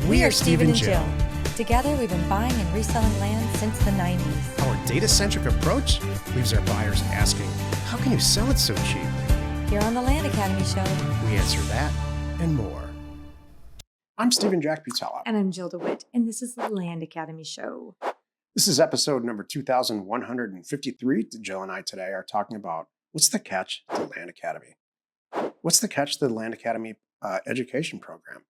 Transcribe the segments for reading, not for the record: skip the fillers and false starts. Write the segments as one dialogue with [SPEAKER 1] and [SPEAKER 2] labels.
[SPEAKER 1] We are Steve and Jill.
[SPEAKER 2] Together, we've been buying and reselling land since the 90s.
[SPEAKER 1] Our data-centric approach leaves our buyers asking, how can you sell it so cheap?
[SPEAKER 2] Here on the Land Academy Show,
[SPEAKER 1] We answer that and more. I'm Steve and Jack Butala.
[SPEAKER 2] and I'm Jill DeWit, and this is the Land Academy Show.
[SPEAKER 1] This is episode number 2153. Jill and I today are talking about what's the catch to Land Academy? What's the catch to the Land Academy education program?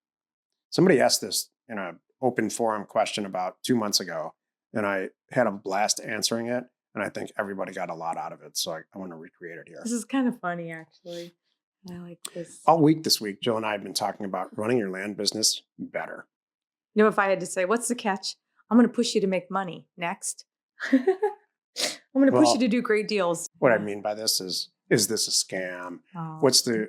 [SPEAKER 1] Somebody asked this in an open forum question about 2 months ago, and I had a blast answering it, and I think everybody got a lot out of it, so I want to recreate it here.
[SPEAKER 2] This is kind of funny, actually. I like this.
[SPEAKER 1] All week this week, Jill and I have been talking about running your land business better.
[SPEAKER 2] You know, if I had to say, what's the catch? I'm going to push you to make money. Next. I'm going to push you to do great deals.
[SPEAKER 1] What I mean by this is this a scam?
[SPEAKER 2] Oh.
[SPEAKER 1] What's the,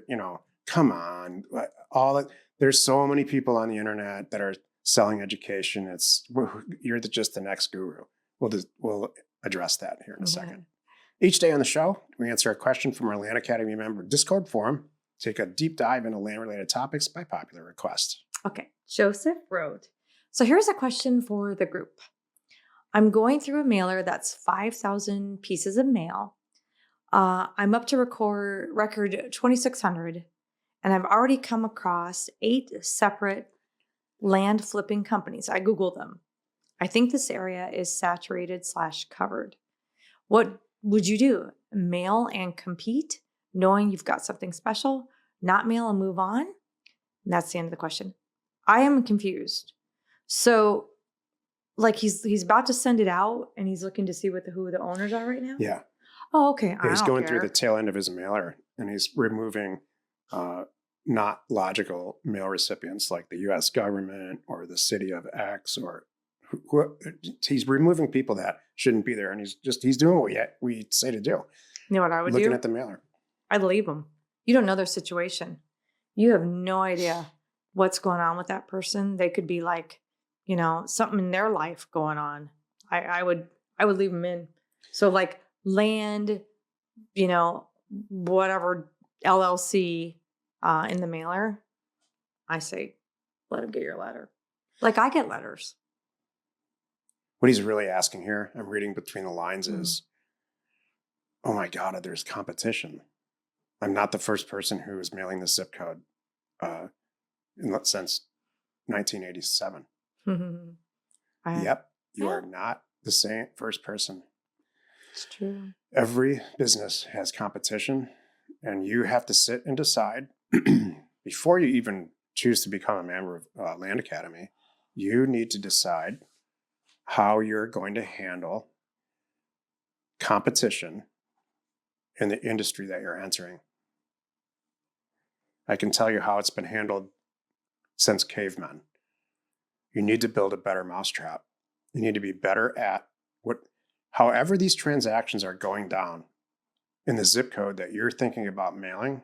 [SPEAKER 1] come on. All that. There's so many people on the internet that are selling education. You're just the next guru. We'll address that here in a second. Each day on the show, we answer a question from our Land Academy member Discord forum, take a deep dive into land-related topics by popular request.
[SPEAKER 2] Okay, Joseph wrote, so here's a question for the group. I'm going through a mailer that's 5,000 pieces of mail. I'm up to record 2,600, and I've already come across 8 separate land flipping companies. I Googled them. I think this area is saturated/covered. What would you do? Mail and compete, knowing you've got something special, not mail and move on? And that's the end of the question. I am confused. So, like he's about to send it out, and he's looking to see who the owners are right now?
[SPEAKER 1] Yeah.
[SPEAKER 2] Oh, okay.
[SPEAKER 1] He's going through the tail end of his mailer, and he's removing not logical mail recipients like the U.S. government or the city of X, or he's removing people that shouldn't be there, and he's doing what we say to do.
[SPEAKER 2] You know what I would do?
[SPEAKER 1] Looking at the mailer.
[SPEAKER 2] I'd leave them. You don't know their situation. You have no idea what's going on with that person. They could be like, something in their life going on. I would leave them in. So like land, whatever LLC in the mailer, I say, let them get your letter. Like I get letters.
[SPEAKER 1] What he's really asking here, I'm reading between the lines, is, oh my God, there's competition. I'm not the first person who is mailing the zip code since 1987. Yep, you are not the first person.
[SPEAKER 2] It's true.
[SPEAKER 1] Every business has competition, and you have to sit and decide before you even choose to become a member of Land Academy. You need to decide how you're going to handle competition in the industry that you're entering. I can tell you how it's been handled since cavemen. You need to build a better mousetrap. You need to be better at however these transactions are going down in the zip code that you're thinking about mailing.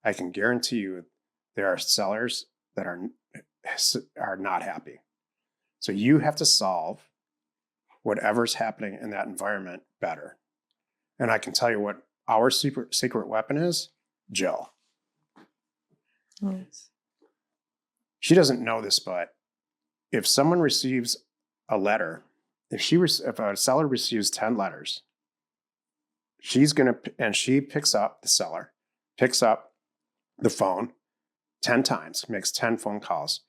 [SPEAKER 1] I can guarantee you there are sellers that are not happy. So you have to solve whatever's happening in that environment better. And I can tell you what our secret weapon is, Jill.
[SPEAKER 2] Yes.
[SPEAKER 1] She doesn't know this, but if someone receives a letter, if a seller receives 10 letters, she picks up the phone 10 times, makes 10 phone calls.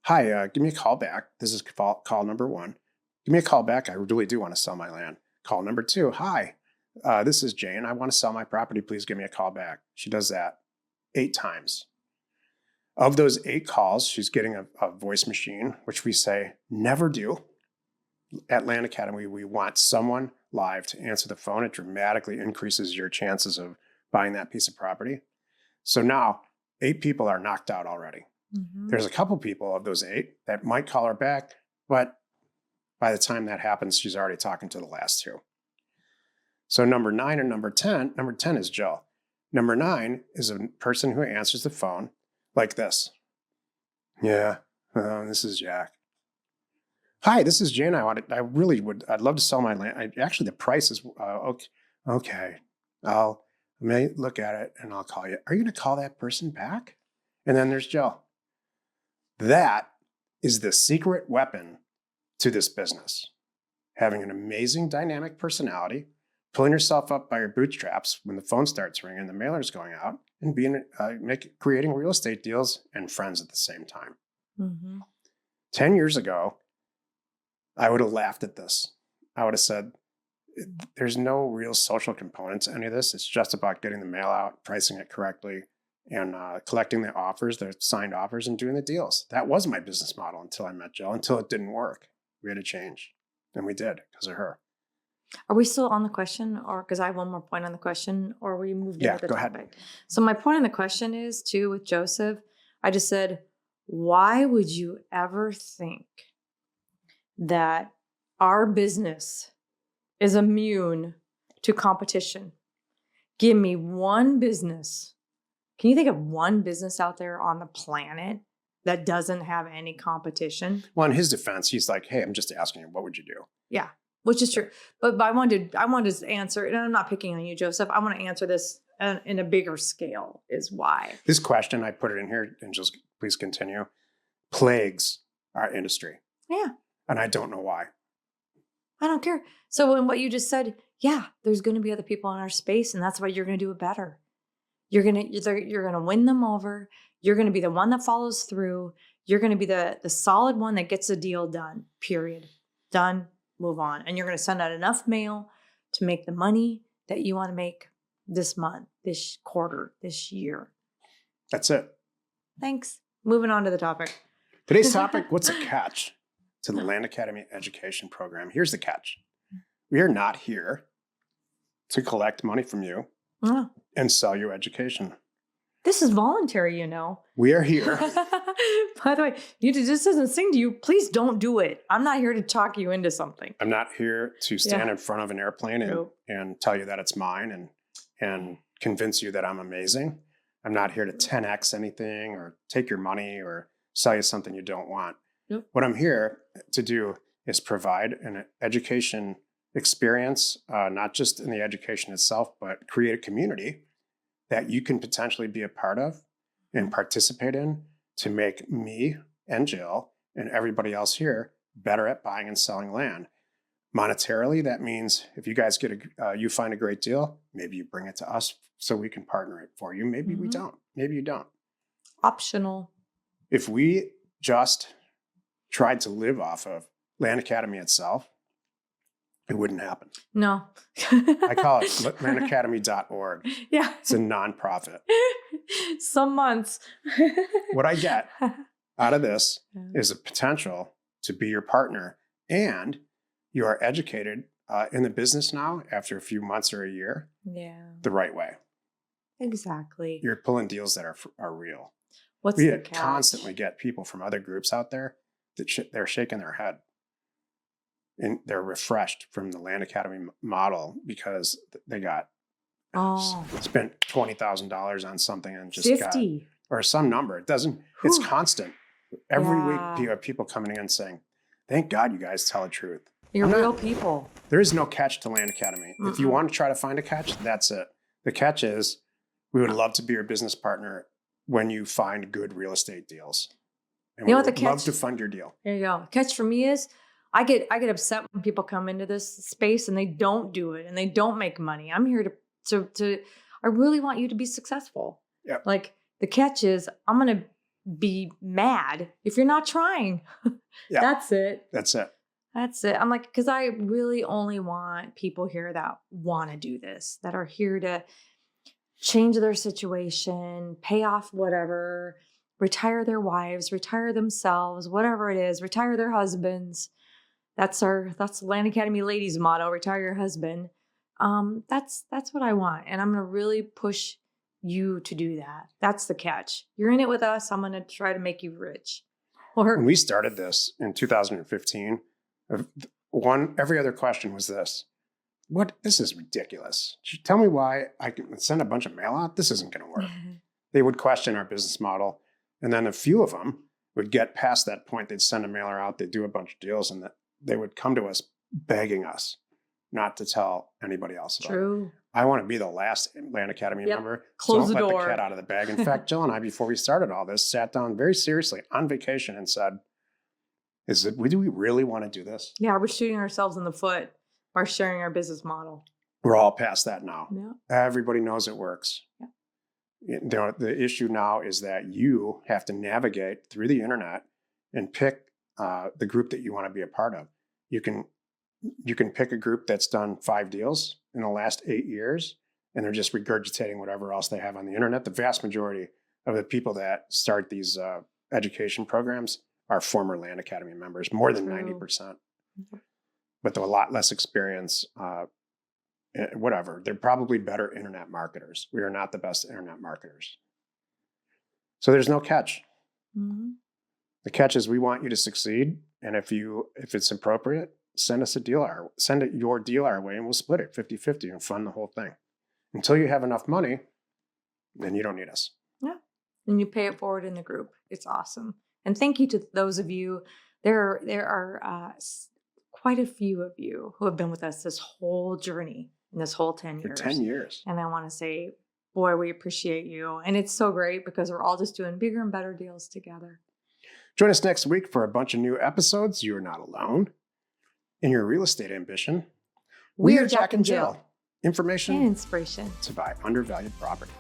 [SPEAKER 1] Hi, give me a call back. This is call number 1. Give me a call back. I really do want to sell my land. Call number 2. Hi, this is Jane. I want to sell my property. Please give me a call back. She does that 8 times. Of those 8 calls, she's getting a voice machine, which we say never do. At Land Academy, we want someone live to answer the phone. It dramatically increases your chances of buying that piece of property. So now 8 people are knocked out already. There's a couple people of those 8 that might call her back, but by the time that happens, she's already talking to the last 2. So number 9 and number 10 is Jill. Number 9 is a person who answers the phone like this. Yeah, this is Jack. Hi, this is Jane. I'd love to sell my land. Actually, the price is, okay. I may look at it and I'll call you. Are you going to call that person back? And then there's Jill. That is the secret weapon to this business. Having an amazing dynamic personality, pulling yourself up by your bootstraps when the phone starts ringing and the mailer's going out, and creating real estate deals and friends at the same time.
[SPEAKER 2] Mm-hmm.
[SPEAKER 1] 10 years ago, I would have laughed at this. I would have said, there's no real social component to any of this. It's just about getting the mail out, pricing it correctly, and collecting the offers, the signed offers, and doing the deals. That was my business model until I met Jill, until it didn't work. We had to change. And we did because of her.
[SPEAKER 2] Are we still on the question, or because I have one more point on the question, or we moved into the
[SPEAKER 1] go
[SPEAKER 2] topic?
[SPEAKER 1] ahead.
[SPEAKER 2] So my point on the question is too with Joseph. I just said, why would you ever think that our business is immune to competition? Give me one business. Can you think of one business out there on the planet that doesn't have any competition?
[SPEAKER 1] Well, in his defense, he's like, hey, I'm just asking you, what would you do?
[SPEAKER 2] Yeah, which is true. But I wanted to answer, and I'm not picking on you, Joseph. I want to answer this in a bigger scale is why.
[SPEAKER 1] This question, I put it in here, and just please continue, plagues our industry.
[SPEAKER 2] Yeah.
[SPEAKER 1] And I don't know why.
[SPEAKER 2] I don't care. So in what you just said, yeah, there's going to be other people in our space, and that's why you're going to do it better. You're going to win them over. You're going to be the one that follows through. You're going to be the solid one that gets a deal done, period. Done, move on. And you're going to send out enough mail to make the money that you want to make this month, this quarter, this year.
[SPEAKER 1] That's it.
[SPEAKER 2] Thanks. Moving on to the topic.
[SPEAKER 1] Today's topic, what's a catch to the Land Academy education program? Here's the catch. We are not here to collect money from you and sell you education.
[SPEAKER 2] This is voluntary, you know.
[SPEAKER 1] We are here.
[SPEAKER 2] By the way, this doesn't sing to you. Please don't do it. I'm not here to talk you into something.
[SPEAKER 1] I'm not here to stand in front of an airplane and tell you that it's mine and convince you that I'm amazing. I'm not here to 10x anything or take your money or sell you something you don't want.
[SPEAKER 2] Nope.
[SPEAKER 1] What I'm here to do is provide an education experience, not just in the education itself, but create a community that you can potentially be a part of and participate in to make me and Jill and everybody else here better at buying and selling land. Monetarily, that means if you guys you find a great deal, maybe you bring it to us so we can partner it for you. Maybe we don't. Maybe you don't.
[SPEAKER 2] Optional.
[SPEAKER 1] If we just tried to live off of Land Academy itself, it wouldn't happen.
[SPEAKER 2] No.
[SPEAKER 1] I call it landacademy.org.
[SPEAKER 2] Yeah.
[SPEAKER 1] It's a nonprofit.
[SPEAKER 2] Some months.
[SPEAKER 1] What I get out of this is a potential to be your partner, and you are educated in the business now after a few months or a year.
[SPEAKER 2] Yeah.
[SPEAKER 1] The right way.
[SPEAKER 2] Exactly.
[SPEAKER 1] You're pulling deals that are real.
[SPEAKER 2] What's
[SPEAKER 1] we
[SPEAKER 2] the catch?
[SPEAKER 1] Constantly get people from other groups out there that they're shaking their head. And they're refreshed from the Land Academy model because they got spent $20,000 on something and just
[SPEAKER 2] 50
[SPEAKER 1] or some number. It doesn't. Whew. It's constant. Every week, you have people coming in saying, "Thank God you guys tell the truth.
[SPEAKER 2] You're real people."
[SPEAKER 1] There is no catch to Land Academy. If you want to try to find a catch, that's it. The catch is we would love to be your business partner when you find good real estate deals. And we would love to fund your deal.
[SPEAKER 2] There you go. Catch for me is I get upset when people come into this space and they don't do it and they don't make money. I'm here to I really want you to be successful.
[SPEAKER 1] Yep.
[SPEAKER 2] Like the catch is I'm going to be mad if you're not trying.
[SPEAKER 1] Yeah.
[SPEAKER 2] That's it.
[SPEAKER 1] That's it.
[SPEAKER 2] That's it. I'm like, because I really only want people here that want to do this, that are here to change their situation, pay off whatever, retire their wives, retire themselves, whatever it is, retire their husbands. That's Land Academy ladies' motto, retire your husband. That's what I want. And I'm going to really push you to do that. That's the catch. You're in it with us. I'm going to try to make you rich.
[SPEAKER 1] When we started this in 2015, every other question was this: this is ridiculous. Tell me why I can send a bunch of mail out. This isn't going to work. They would question our business model. And then a few of them would get past that point. They'd send a mailer out. They'd do a bunch of deals, and they would come to us begging us not to tell anybody else about it. I want to be the last Land Academy member.
[SPEAKER 2] Close the door.
[SPEAKER 1] Let the cat out of the bag. In fact, Jill and I, before we started all this, sat down very seriously on vacation and said, Do we really want to do this?
[SPEAKER 2] Yeah, we're shooting ourselves in the foot by sharing our business model.
[SPEAKER 1] We're all past that now.
[SPEAKER 2] Yeah.
[SPEAKER 1] Everybody knows it works.
[SPEAKER 2] Yeah.
[SPEAKER 1] The issue now is that you have to navigate through the internet and pick the group that you want to be a part of. You can pick a group that's done 5 deals in the last 8 years, and they're just regurgitating whatever else they have on the internet. The vast majority of the people that start these education programs are former Land Academy members, more than 90%. But they're a lot less experience. Whatever. They're probably better internet marketers. We are not the best internet marketers. So there's no catch.
[SPEAKER 2] Mm-hmm.
[SPEAKER 1] The catch is we want you to succeed. And if it's appropriate, send your deal our way and we'll split it 50-50 and fund the whole thing. Until you have enough money, then you don't need us.
[SPEAKER 2] Yeah. And you pay it forward in the group. It's awesome. And thank you to those of you. There are quite a few of you who have been with us this whole journey in this whole 10 years.
[SPEAKER 1] For 10 years.
[SPEAKER 2] And I want to say, boy, we appreciate you. And it's so great because we're all just doing bigger and better deals together.
[SPEAKER 1] Join us next week for a bunch of new episodes. You are not alone in your real estate ambition.
[SPEAKER 2] We are Jack and Jill.
[SPEAKER 1] Information
[SPEAKER 2] And inspiration
[SPEAKER 1] to buy undervalued property.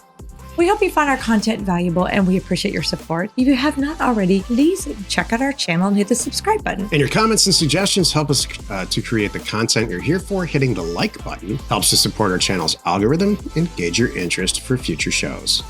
[SPEAKER 2] We hope you found our content valuable and we appreciate your support. If you have not already, please check out our channel and hit the subscribe button.
[SPEAKER 1] And your comments and suggestions help us to create the content you're here for. Hitting the like button helps to support our channel's algorithm and gauge your interest for future shows.